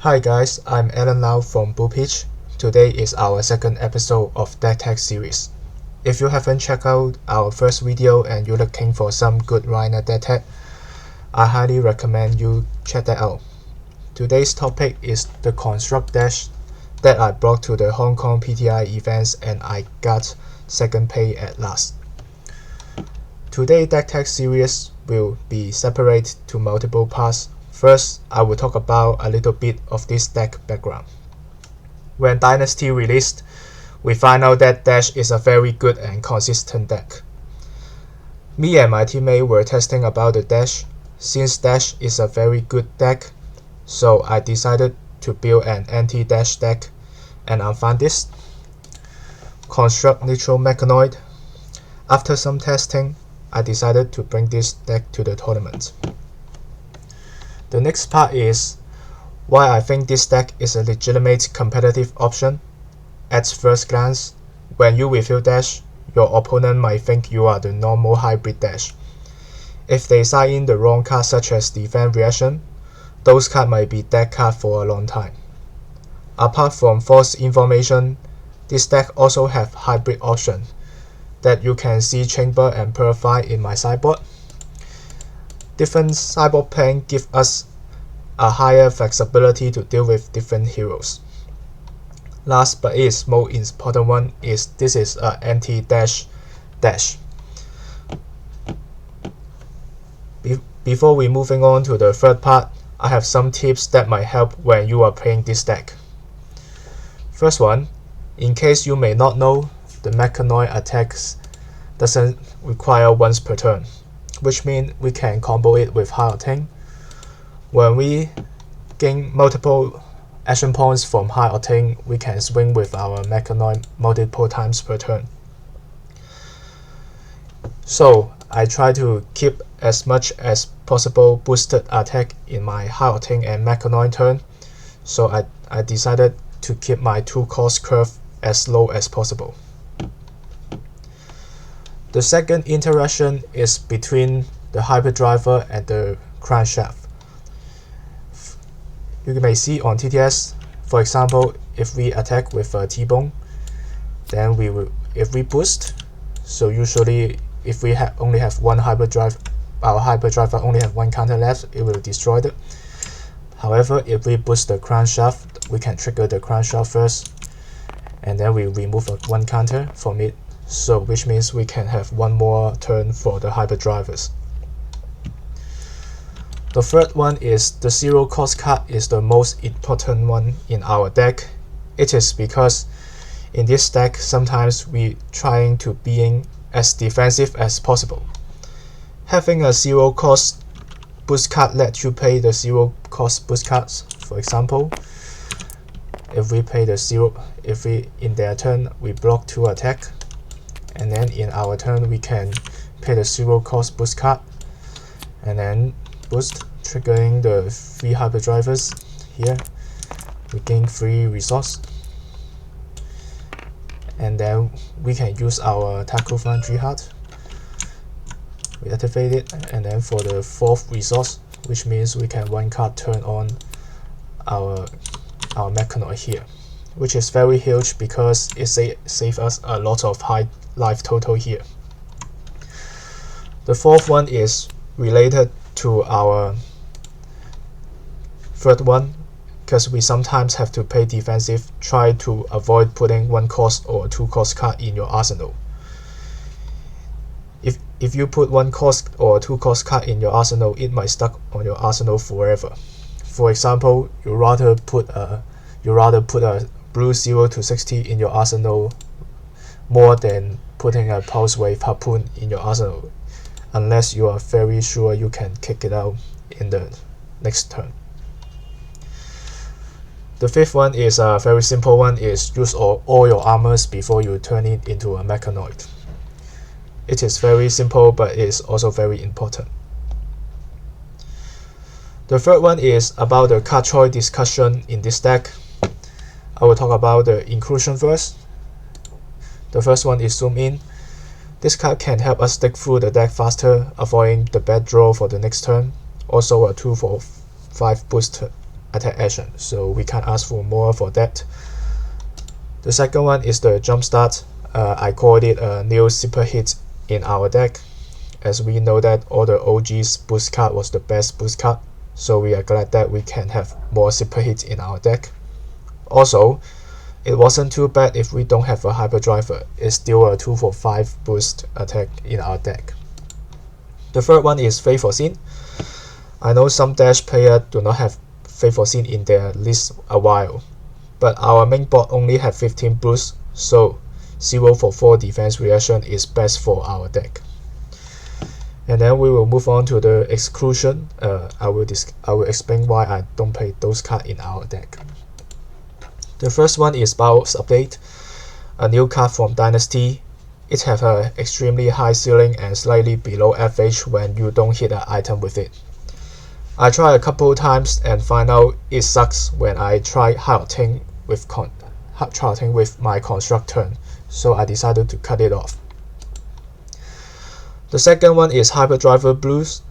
Hi guys, I'm Alan Lau from Blue Peach. Today is our second episode of Deck Tech series. If you haven't checked out our first video and you're looking for some good Reiner Deck Tech, I highly recommend you check that out. Today's topic is the Construct Dash that I brought to the Hong Kong PTI events and I got second pay at last. Today Deck Tech series will be separated to multiple parts. First, I will talk about a little bit of this deck background. When Dynasty released, we find out that Dash is a very good and consistent deck. Me and my teammate were testing about the Dash. Since Dash is a very good deck, so I decided to build an anti-Dash deck, and I found this. Construct Neutral Mechanoid. After some testing, I decided to bring this deck to the tournament. The next part is why I think this deck is a legitimate competitive option. At first glance, when you reveal Dash, your opponent might think you are the normal hybrid Dash. If they sign in the wrong cards such as Defense Reaction, those cards might be dead card for a long time. Apart from false information, this deck also have hybrid option that you can see Chamber and Purify in my sideboard. Different sideboard plan give us a higher flexibility to deal with different heroes. Last but is most important one is this is a anti-dash dash. Before we moving on to the third part, I have some tips that might help when you are playing this deck. First one, in case you may not know, the Mechanoid attacks doesn't require once per turn, which means we can combo it with High Octane. When we gain multiple action points from High Octane, we can swing with our Mechanoid multiple times per turn. So I try to keep as much as possible boosted attack in my High Octane and Mechanoid turn, so I decided to keep my 2 cost curve as low as possible. The second interaction is between the Hyperdriver and the Crankshaft. You may see on TTS, for example, if we attack with a T-Bone, then if we boost, so usually if we only have one Hyperdrive, our Hyperdriver only have one counter left, it will destroy it. However, if we boost the Crankshaft, we can trigger the Crankshaft first, and then we remove one counter from it, so which means we can have one more turn for the Hyperdrivers. The third one is the zero cost card is the most important one in our deck. It is because in this deck sometimes we trying to being as defensive as possible. Having a zero cost boost card lets you play the zero cost boost cards. For example, if we play the zero, if we in their turn we block 2 attack, and then in our turn we can play the zero cost boost card and then boost, triggering the 3 Hyperdrivers. Here we gain 3 resource, and then we can use our Tacofan 3 Heart. We activate it, and then for the 4th resource, which means we can 1 card turn on our Mechanoid here, which is very huge because it saves us a lot of high life total here. The 4th one is related to our third one, because we sometimes have to play defensive, try to avoid putting 1 cost or 2 cost card in your arsenal. If you put 1 cost or 2 cost card in your arsenal, it might stuck on your arsenal forever. For example, you rather put a blue 0 to 60 in your arsenal more than putting a Pulse Wave Harpoon in your arsenal, unless you are very sure you can kick it out in the next turn. The 5th one is a very simple one, is use all your armors before you turn it into a Mechanoid. It is very simple, but it is also very important. The 3rd one is about the card choice discussion in this deck. I will talk about the inclusion first. The first one is Zoom In. This card can help us stick through the deck faster, avoiding the bad draw for the next turn. Also a 2 for 5 booster attack action, so we can ask for more for that. The second one is the Jumpstart. I called it a new super hit in our deck, as we know that all the OG's boost card was the best boost card, so we are glad that we can have more super hits in our deck. Also, it wasn't too bad if we don't have a Hyperdriver. It's still a 2 for 5 boost attack in our deck. The third one is Faithful Sin. I know some Dash players do not have Faithful Sin in their list a while, but our main board only have 15 boost, so 0 for 4 defense reaction is best for our deck. And then we will move on to the exclusion. I will explain why I don't play those cards in our deck. The first one is Bowels Update, a new card from Dynasty. It has an extremely high ceiling and slightly below average when you don't hit an item with it. I tried a couple times and find out it sucks when I try High Octane with my construct turn, so I decided to cut it off. The second one is Hyperdriver Blues.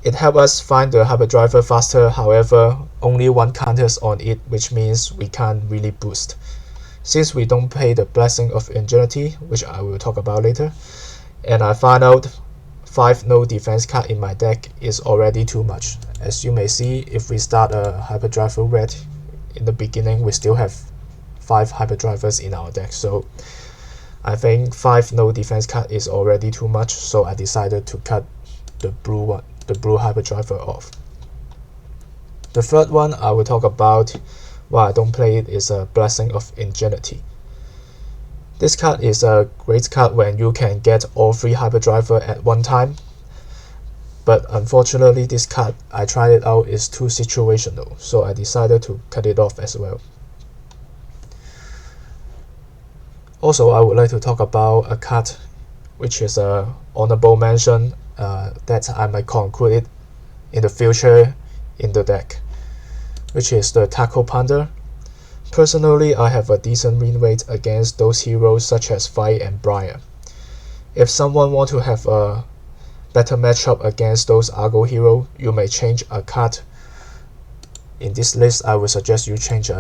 It helps us find the Hyperdriver faster, however, only one counters on it, which means we can't really boost. Since we don't play the Blessing of Ingenuity, which I will talk about later, and I find out 5 no defense card in my deck is already too much. As you may see, if we start a Hyperdriver Red in the beginning, we still have 5 Hyperdrivers in our deck, so I think 5 no defense card is already too much, so I decided to cut the blue Hyperdriver off. The third one I will talk about why I don't play it is a Blessing of Ingenuity. This card is a great card when you can get all 3 Hyperdriver at one time, but unfortunately this card, I tried it out, is too situational, so I decided to cut it off as well. Also, I would like to talk about a card which is a honorable mention that I might conclude it in the future in the deck, which is the Taco Panda. Personally, I have a decent win rate against those heroes such as Fight and Briar. If someone want to have a better matchup against those Argo hero, you may change a card. In this list, I would suggest you change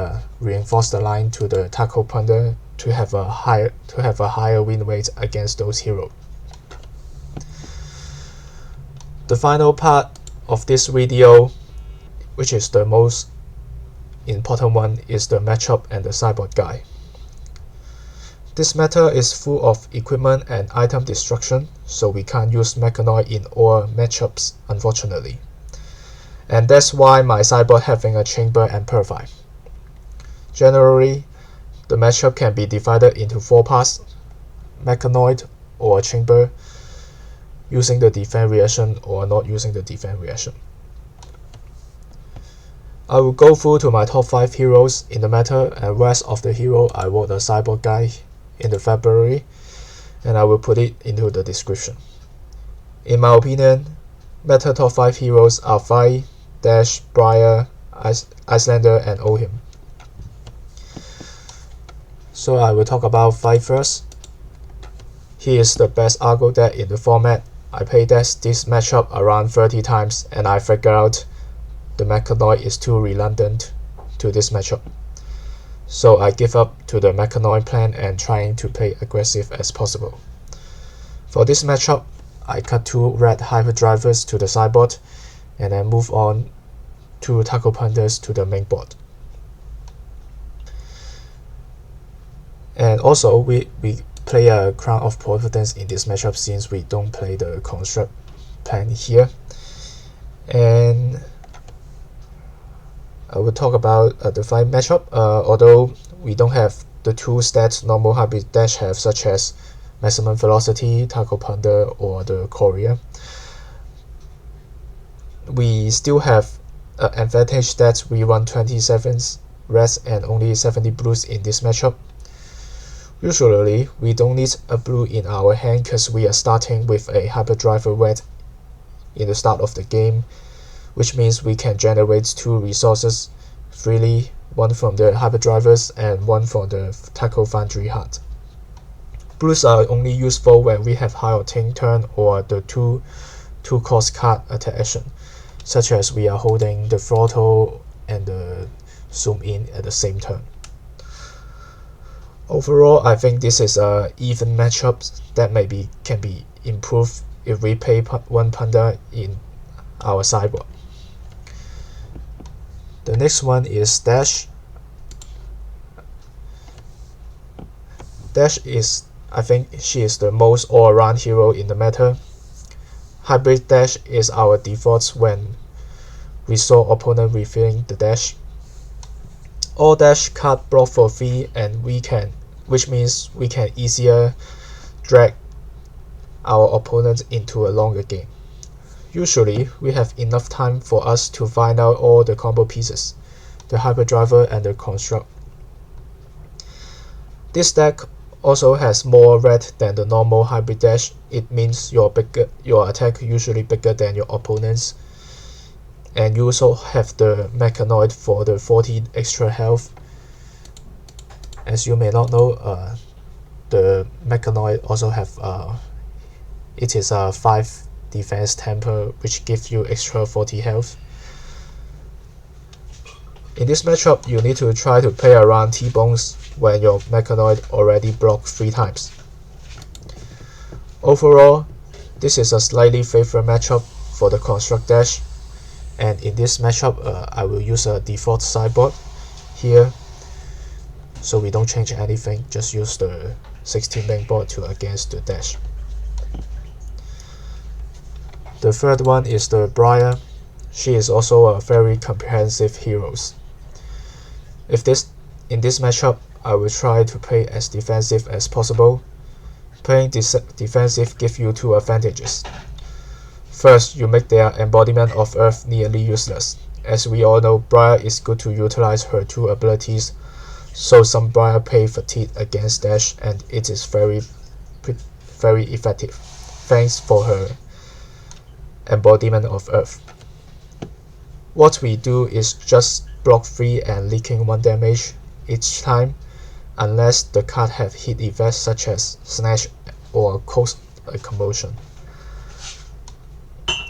Reinforce the Line to the Taco Panda to have a higher win rate against those heroes. The final part of this video, which is the most important one, is the matchup and the sideboard guide. This meta is full of equipment and item destruction, so we can't use Mechanoid in all matchups, unfortunately. And that's why my sideboard having a Chamber and Purify. Generally, the matchup can be divided into 4 parts: Mechanoid or Chamber, using the defense reaction or not using the defense reaction. I will go through to my top 5 heroes in the meta, and rest of the hero I wrote a sideboard guide in the February, and I will put it into the description. In my opinion, meta top 5 heroes are Fight, Dash, Briar, Iyslander, and Ohim. So I will talk about Fight first. He is the best Argo deck in the format. I played this matchup around 30 times, and I figured out the Mechanoid is too redundant to this matchup. So I give up to the Mechanoid plan and trying to play aggressive as possible. For this matchup, I cut 2 red Hyperdrivers to the sideboard, and then move on 2 Taco Pandas to the main board. And also, we play a Crown of Providence in this matchup since we don't play the construct plan here. And I will talk about the Fight matchup. Although we don't have the 2 stats normal hybrid Dash have, such as Maximum Velocity, Taco Panda, or the Courier, we still have an advantage that we run 27 reds and only 70 blues in this matchup. Usually, we don't need a blue in our hand because we are starting with a Hyperdriver red in the start of the game, which means we can generate 2 resources freely, one from the Hyperdrivers and one from the Taco Foundry Heart. Blues are only useful when we have High Octane turn or the 2 cost card attack action, such as we are holding the Throttle and the zoom in at the same turn. Overall, I think this is a even matchup that can be improved if we play one panda in our sideboard. The next one is Dash. Dash is, I think she is the most all-around hero in the meta. Hybrid Dash is our default when we saw opponent refilling the dash. All dash card block for free, and which means we can easier drag our opponent into a longer game. Usually, we have enough time for us to find out all the combo pieces, the hyperdriver and the construct. This deck also has more red than the normal hybrid dash. It means your attack usually bigger than your opponent's. And you also have the Mechanoid for the 40 extra health. As you may not know, the Mechanoid also have it is a 5 defense temper, which gives you extra 40 health. In this matchup, you need to try to play around T-Bones when your Mechanoid already blocked 3 times. Overall, this is a slightly favored matchup for the Construct Dash. And in this matchup, I will use a default sideboard here, so we don't change anything, just use the 16 main board to against the dash. The third one is the Briar. She is also a very comprehensive hero. In this matchup, I will try to play as defensive as possible. Playing defensive gives you 2 advantages. First, you make their embodiment of Earth nearly useless. As we all know, Briar is good to utilize her 2 abilities, so some Briar play fatigue against dash, and it is very effective, thanks for her embodiment of Earth. What we do is just block 3 and leaking 1 damage each time, unless the card have hit effects such as Snatch or cause a commotion.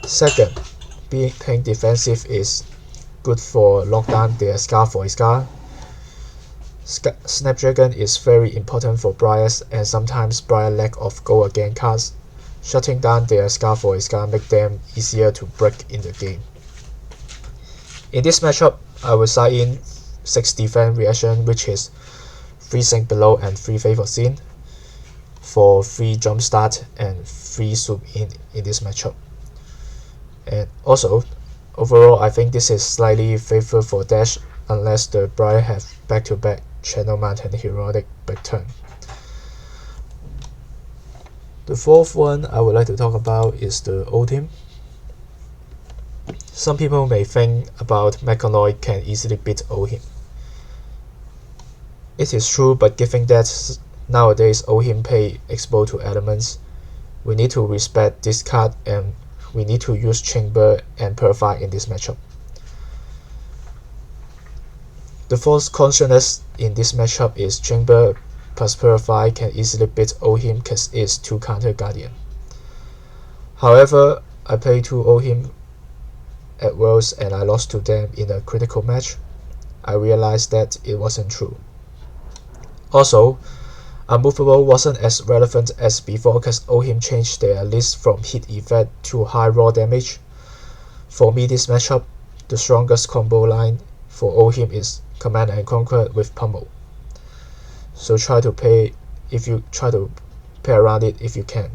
Second, playing defensive is good for lockdown their Scar for Scar. Snapdragon is very important for Briars, and sometimes Briar lack of go again cards. Shutting down their Scar for Scar make them easier to break in the game. In this matchup, I will side in 6 defense reaction, which is 3 sink below and 3 favor scene for 3 jump start and 3 swoop in this matchup. And also, overall, I think this is slightly favored for dash unless the Briar have back-to-back Channel Mountain Heroic back turn. The fourth one I would like to talk about is the Ultim. Some people may think about Mechanoid can easily beat Ultim. It is true, but given that nowadays Ultim play exposed to elements, we need to respect this card and we need to use Chamber and Purify in this matchup. The false consciousness in this matchup is Chamber plus Purify can easily beat Ultim because it's 2 counter Guardian. However, I played 2 Ultim at Worlds and I lost to them in a critical match. I realized that it wasn't true. Also, Unmovable wasn't as relevant as before because Ultim changed their list from hit effect to high raw damage. For me, this matchup, the strongest combo line for Ultim is Command and Conquer with Pummel. So try to play around it if you can.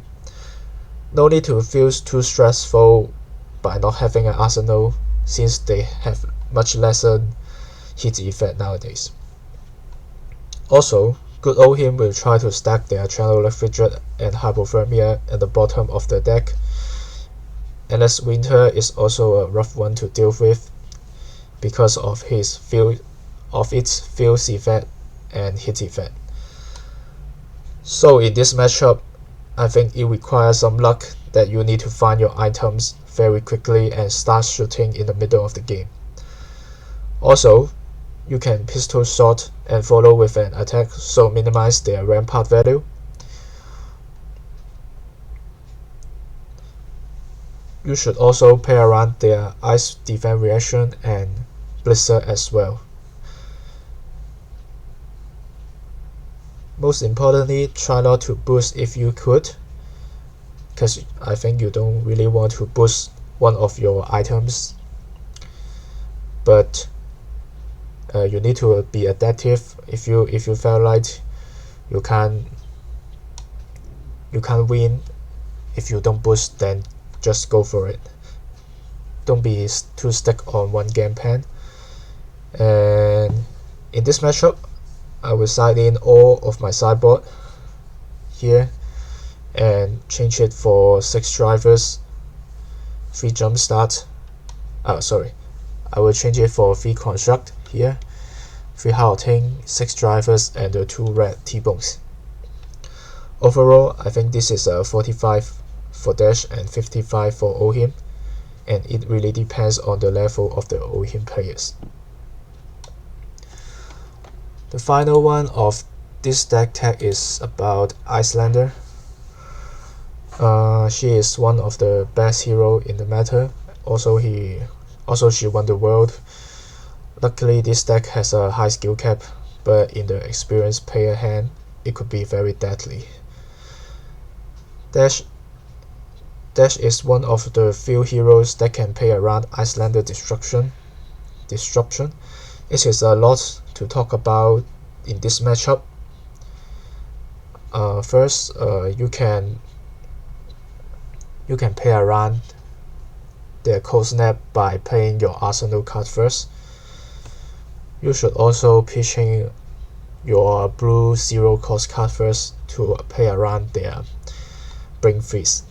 No need to feel too stressful by not having an arsenal, since they have much lesser hit effect nowadays. Also, good Ultim will try to stack their Channel Refrigerate and Hypothermia at the bottom of the deck. Endless Winter is also a rough one to deal with because of its field effect and hit effect. So in this matchup, I think it requires some luck that you need to find your items very quickly and start shooting in the middle of the game. Also, you can pistol shot and follow with an attack, so minimize their rampart value. You should also play around their ice defense reaction and Blizzard as well. Most importantly, try not to boost if you could, because I think you don't really want to boost one of your items, but you need to be adaptive. If you feel like you can't win if you don't boost, then just go for it. Don't be too stuck on one game plan. And in this matchup, I will side in all of my sideboard here and change it for 6 drivers, 3 jump start. I will change it for 3 construct here, 3 Hao-Ting, 6 drivers, and 2 red T-bones. Overall, I think this is a 45 for Dash and 55 for Ohim, and it really depends on the level of the Ohim players. The final one of this deck tag is about Iyslander. She is one of the best hero in the meta. Also she won the world. Luckily this deck has a high skill cap, but in the experienced player hand it could be very deadly. Dash is one of the few heroes that can play around Iyslander disruption. It is a lot to talk about in this matchup. First, you can play around their Cold Snap by playing your Arsenal card first. You should also pitching your blue 0 cost card first to play around their Brain Freeze.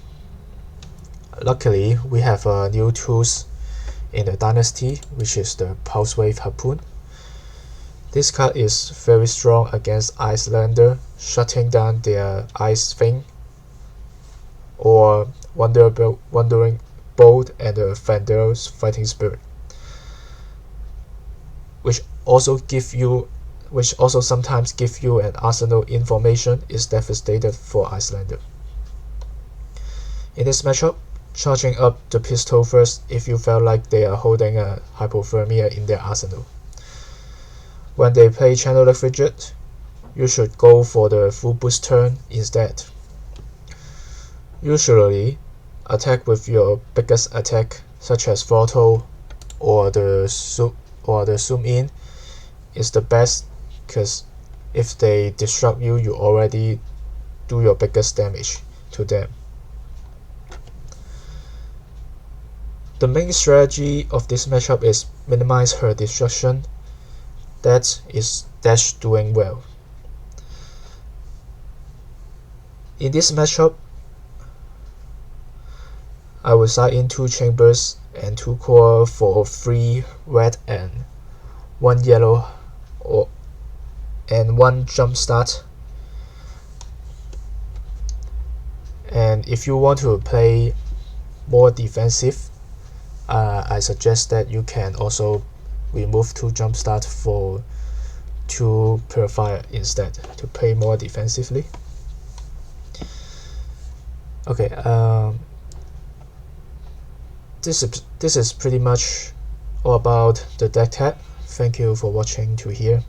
Luckily, we have new tools in the Dynasty, which is the Pulse Wave Harpoon. This card is very strong against Iyslander, shutting down their Ice Fang or Wandering Bolt and the Fandel's Fighting Spirit, which also sometimes give you an arsenal information is devastated for Iyslander. In this matchup, charging up the pistol first if you feel like they are holding a Hypothermia in their arsenal. When they play Channeler Frigid, you should go for the full boost turn instead. Usually, attack with your biggest attack such as Throttle or the Zoom In is the best, because if they disrupt you, you already do your biggest damage to them. The main strategy of this matchup is minimize her destruction. That is Dash doing well. In this matchup, I will side in 2 chambers and 2 core for 3 red and 1 yellow and 1 jump start. And if you want to play more defensive, I suggest that you can also remove 2 jump start for 2 Purifier instead to play more defensively. Okay, this is pretty much all about the deck tag. Thank you for watching to here.